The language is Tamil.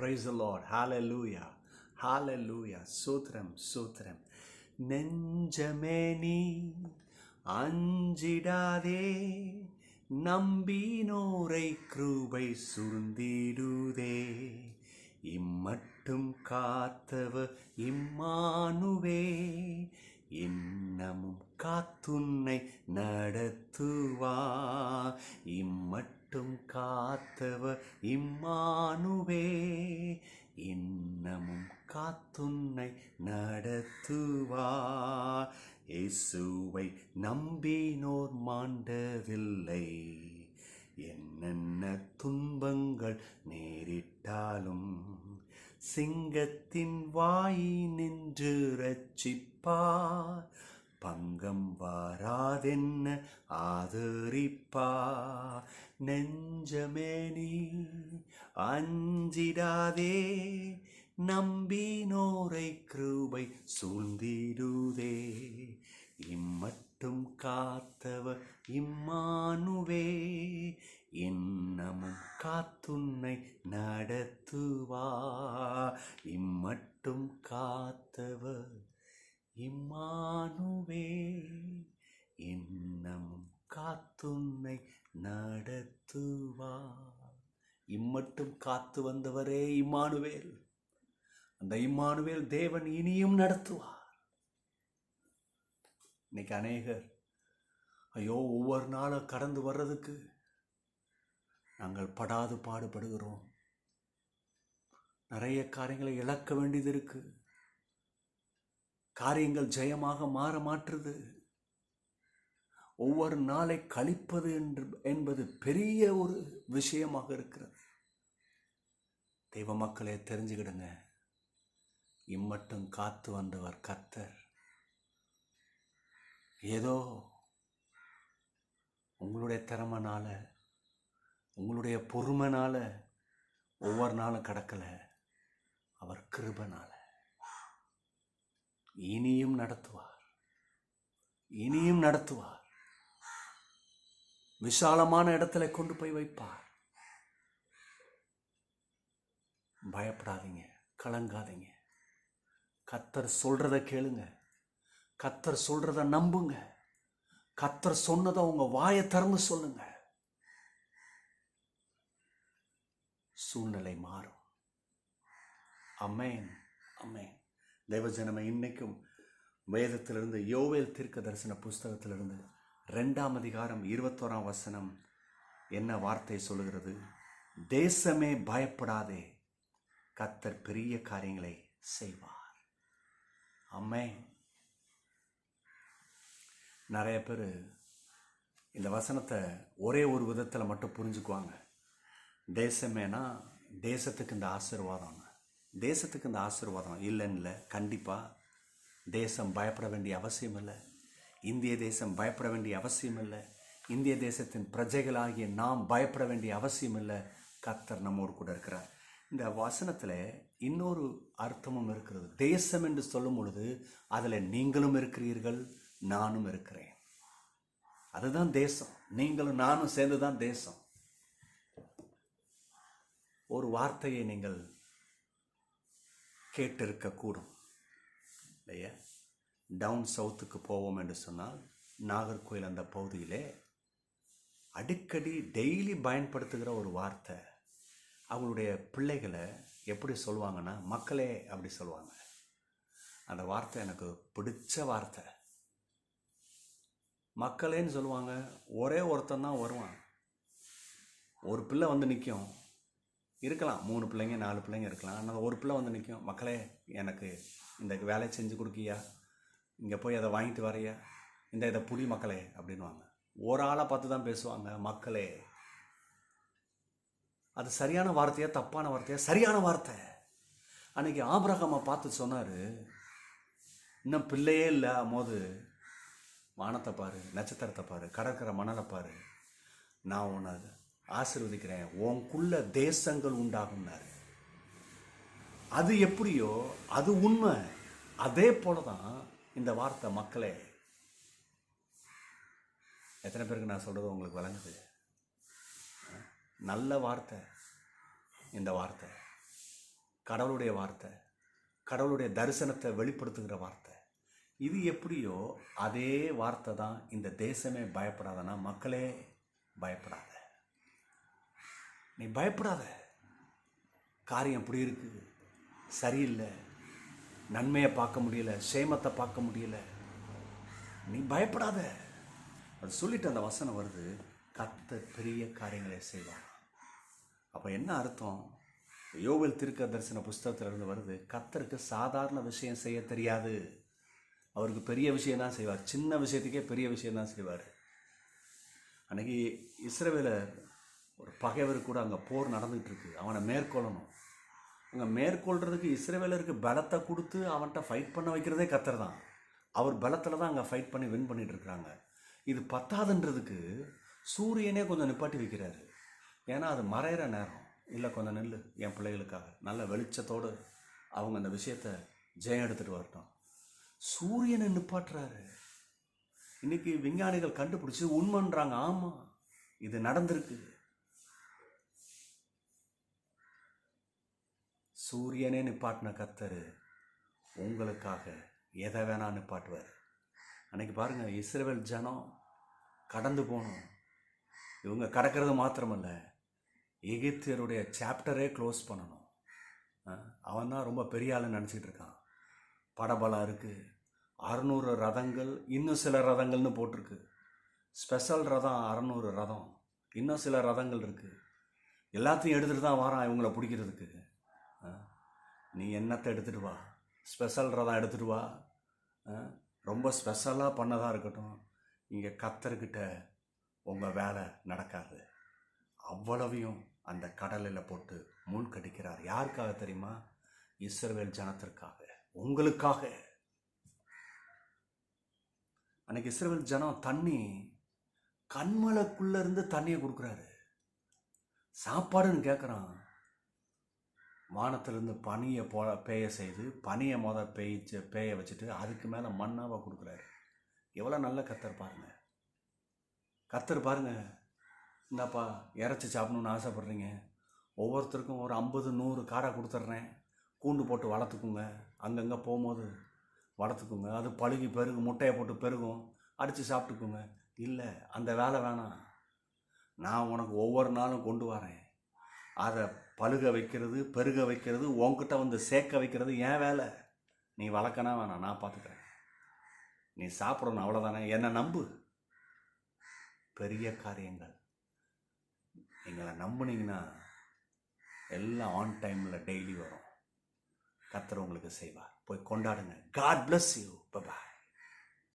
Praise the Lord. Hallelujah. Hallelujah. Sutram, Sutram. நெஞ்சமே நீ அஞ்சிடாதே, நம்பினோரை கிருபை சுர்ந்திடுதே. இம்மட்டும் காத்தவர் இம்மானுவே, இன்னமும் காத்துன்னை நடத்துவா. இம்மட்டும் காத்தவர் இம்மானுவே, இன்னமும் காத்துன்னை நடத்துவா. இயேசுவை நம்பினோர் மாண்டதில்லை, என்னென்ன துன்பங்கள் நேரிட்டாலும் சிங்கத்தின் வாயினின்று ரட்சிப்பார். பங்கம் வாராதென்ன ஆதரிப்பார். நெஞ்சமே நீ அஞ்சிடாதே, நம்பினோரை கிருபை சூழ்ந்திடுதே. இம்மட்டும் காத்தவர் இம்மானுவே, இன்னமும் காத்துன்னை நடத்துவா. இம்மட்டும் காத்தவர் இம்மானுவே, இன்னமும் காத்துன்னை நடத்துவா. இம்மட்டும் காத்து வந்தவரே இம்மானுவேல். அந்த இம்மானுவேல் தேவன் இனியும் நடத்துவார். இன்னைக்கு அநேகர் ஐயோ ஒவ்வொரு நாளும் கடந்து வர்றதுக்கு நாங்கள் படாது பாடுபடுகிறோம். நிறைய காரியங்களை இழக்க வேண்டியது இருக்கு. காரியங்கள் ஜெயமாக மாற மாற்றுது. ஒவ்வொரு நாளை கழிப்பது என்பது பெரிய ஒரு விஷயமாக இருக்கிறது. தெய்வ மக்களே தெரிஞ்சுக்கிடுங்க, இம்மட்டும் காத்து வந்தவர் கர்த்தர். ஏதோ உங்களுடைய திறமைனால, உங்களுடைய பொறுமைனால ஒவ்வொரு நாளும் கடக்கல. அவர் கிருபைனால இனியும் நடத்துவார், இனியும் நடத்துவார். விசாலமான இடத்துல கொண்டு போய் வைப்பார். பயப்படாதீங்க, கலங்காதீங்க. கர்த்தர் சொல்றத கேளுங்க, கர்த்தர் சொல்றத நம்புங்க. கர்த்தர் சொன்னதை உங்க வாயை திறந்து சொல்லுங்க. சூழ்நிலை மாறும். அமேன், அமேன். தேவஜனமே, இன்னைக்கும் வேதத்திலிருந்து யோவேல் தீர்க்க தரிசன புஸ்தகத்திலிருந்து 2ஆம் அதிகாரம் 21ஆம் வசனம் என்ன வார்த்தை சொல்லுகிறது? தேசமே பயப்படாதே, கர்த்தர் பெரிய காரியங்களை செய்வார். ஆமென். நிறைய பேர் இந்த வசனத்தை ஒரே ஒரு விதத்தில் மட்டும் புரிஞ்சுக்குவாங்க. தேசமேனா தேசத்துக்கு இந்த ஆசீர்வாதம், தேசத்துக்கு இந்த ஆசீர்வாதம் இல்லைன்னு இல்லை. கண்டிப்பாக தேசம் பயப்பட வேண்டிய அவசியம் இல்லை. இந்திய தேசம் பயப்பட வேண்டிய அவசியம் இல்லை. இந்திய தேசத்தின் பிரஜைகளாகிய நாம் பயப்பட வேண்டிய அவசியம் இல்லை. கர்த்தர் நம்மோடு கூட இருக்கிறார். இந்த வசனத்தில் இன்னொரு அர்த்தமும் இருக்கிறது. தேசம் என்று சொல்லும் பொழுது அதில் நீங்களும் இருக்கிறீர்கள், நானும் இருக்கிறேன். அதுதான் தேசம். நீங்களும் நானும் சேர்ந்து தான் தேசம். ஒரு வார்த்தையை நீங்கள் கேட்டிருக்கக்கூடும் இல்லையா? டவுன் சவுத்துக்கு போவோம் என்று சொன்னால், நாகர்கோயில் அந்த பகுதியிலே அடிக்கடி டெய்லி பயன்படுத்துகிற ஒரு வார்த்தை. அவங்களுடைய பிள்ளைகளை எப்படி சொல்லுவாங்கன்னா, மக்களே அப்படி சொல்லுவாங்க. அந்த வார்த்தை எனக்கு பிடிச்ச வார்த்தை. மக்களேன்னு சொல்லுவாங்க. ஒரே ஒருத்தன் தான் வருவான். ஒரு பிள்ளை வந்து நிற்கும். இருக்கலாம் 3 பிள்ளைங்க 4 பிள்ளைங்க இருக்கலாம். ஆனால் ஒரு பிள்ளை வந்து நிற்கும். மக்களே, எனக்கு இந்த வேலையை செஞ்சு கொடுக்கியா, இங்கே போய் அதை வாங்கிட்டு வரையா, இதை புடி மக்களே அப்படின்வாங்க. ஒரு ஆளை பார்த்து தான் பேசுவாங்க, மக்களே. அது சரியான வார்த்தையா தப்பான வார்த்தையா? சரியான வார்த்தை. அன்னைக்கு ஆபிரகாமை பார்த்து சொன்னார், இன்னும் பிள்ளையே இல்லை போது வானத்தை பாரு, நட்சத்திரத்தை பாரு, கடற்கரை மணலை பாரு, நான் உன்னை ஆசீர்வதிக்கிறேன், உனக்குள்ள தேசங்கள் உண்டாகும்னாரு. அது எப்படியோ அது உண்மை. அதே போல தான் இந்த வார்த்தை மக்களே. எத்தனை பேருக்கு நான் சொல்கிறது உங்களுக்கு வழங்குது? நல்ல வார்த்தை இந்த வார்த்தை. கடவுளுடைய வார்த்தை, கடவுளுடைய தரிசனத்தை வெளிப்படுத்துகிற வார்த்தை. இது எப்படியோ அதே வார்த்தை தான் இந்த தேசமே பயப்படாதனா, மக்களே பயப்படாத, நீ பயப்படாத, காரியம் இப்படி இருக்கு, சரியில்லை, நன்மையை பார்க்க முடியல, சேமத்தை பார்க்க முடியல, நீ பயப்படாத. அது சொல்லிட்டு அந்த வசனம் வருது, கர்த்தர் பெரிய காரியங்களை செய்வார். அப்போ என்ன அர்த்தம்? யோவேல் தீர்க்க தரிசன புஸ்தகத்திலிருந்து வருது, கர்த்தருக்கு சாதாரண விஷயம் செய்ய தெரியாது, அவருக்கு பெரிய விஷயம் தான் செய்வார். சின்ன விஷயத்துக்கே பெரிய விஷயம் தான் செய்வார். அன்றைக்கி இஸ்ரவேலர் ஒரு பகைவர் கூட அங்கே போர் நடந்துகிட்டு இருக்கு, அவனை மேற்கொள்ளணும். அங்கே மேற்கொள்கிறதுக்கு இஸ்ரவேலருக்கு பலத்தை கொடுத்து அவன்கிட்ட ஃபைட் பண்ண வைக்கிறதே கர்த்தர் தான். அவர் பலத்தில் தான் அங்கே ஃபைட் பண்ணி வின் பண்ணிகிட்டு இருக்கிறாங்க. இது பத்தாதுன்றதுக்கு சூரியனே கொஞ்சம் நிப்பாட்டி வைக்கிறாரு. ஏன்னா அது மறையிற நேரம், இல்லை கொஞ்சம் நெல் என் பிள்ளைகளுக்காக நல்ல வெளிச்சத்தோடு அவங்க அந்த விஷயத்தை ஜெயம் எடுத்துகிட்டு வரட்டும். சூரியனை நிப்பாட்டுறாரு. இன்னைக்கு விஞ்ஞானிகள் கண்டுபிடிச்சி உண்மைன்றாங்க. ஆமாம், இது நடந்திருக்கு. சூரியனே நிப்பாட்டின கர்த்தர் உங்களுக்காக எதை வேணா நிப்பாட்டுவார். அன்னைக்கு பாருங்கள், இஸ்ரவேல் ஜனம் கடந்து போகணும். இவங்க கடக்கிறது மாத்திரமல்ல, எகிப்தியருடைய சாப்டரே க்ளோஸ் பண்ணணும். அவன் தான் ரொம்ப பெரிய ஆளுன்னு நினச்சிட்டு இருக்கான். படபலம் இருக்குது, 600 ரதங்கள், இன்னும் சில ரதங்கள்னு போட்டிருக்கு. ஸ்பெஷல் ரதம் 600 ரதம், இன்னும் சில ரதங்கள் இருக்குது. எல்லாத்தையும் எடுத்துகிட்டு தான் வரான் இவங்கள பிடிக்கிறதுக்கு. நீ என்னத்தை எடுத்துகிட்டு வா, ஸ்பெஷல் ரதம் எடுத்துகிட்டு வா, ரொம்ப ஸ்பெஷலாக பண்ணதாக இருக்கட்டும். இங்கே கர்த்தர்கிட்ட உங்கள் வேலை நடக்காது. அவ்வளவையும் அந்த கடலில் போட்டு மூழ்கடிக்கிறார். யாருக்காக தெரியுமா? இஸ்ரவேல் ஜனத்திற்காக, உங்களுக்காக. அன்னைக்கு இஸ்ரவேல் ஜனம் தண்ணி கண்மலைக்குள்ளே இருந்து தண்ணியை கொடுக்குறாரு. சாப்பாடுன்னு கேட்குறான். வானத்திலிருந்து பனியை பேய செய்து, பனியை பேய வச்சுட்டு அதுக்கு மேலே மண்ணாவை கொடுக்குறாரு. எவ்வளோ நல்ல கர்த்தர் பாருங்க. கர்த்தர் பாருங்க, இந்தாப்பா இறைச்சி சாப்பிடணுன்னு ஆசைப்பட்றீங்க, ஒவ்வொருத்தருக்கும் ஒரு 50-100 காடை கொடுத்துட்றேன், கூண்டு போட்டு வளர்த்துக்குங்க, அங்கங்கே போகும்போது வளர்த்துக்குங்க, அது பழுகி பெருகும், முட்டையை போட்டு பெருகும், அடித்து சாப்பிட்டுக்குங்க. இல்லை, அந்த வேலை வேணாம். நான் உனக்கு ஒவ்வொரு நாளும் கொண்டு வரேன், அதை பழுக வைக்கிறது, பெருக வைக்கிறது, உன்கிட்ட வந்து சேர்க்க வைக்கிறது என் வேலை. நீ வளர்க்கனா வேணாம், நான் பார்த்துக்கிறேன். நீ சாப்பிடணும், அவ்வளோதானே. என்னை நம்பு. பெரிய காரியங்கள் எங்களை நம்புனீங்கன்னா எல்லாம் ஆன் டைமில் டெய்லி வரும். கர்த்தர் உங்களுக்கு செய்வார். போய் கொண்டாடுங்க. God bless you. Bye bye.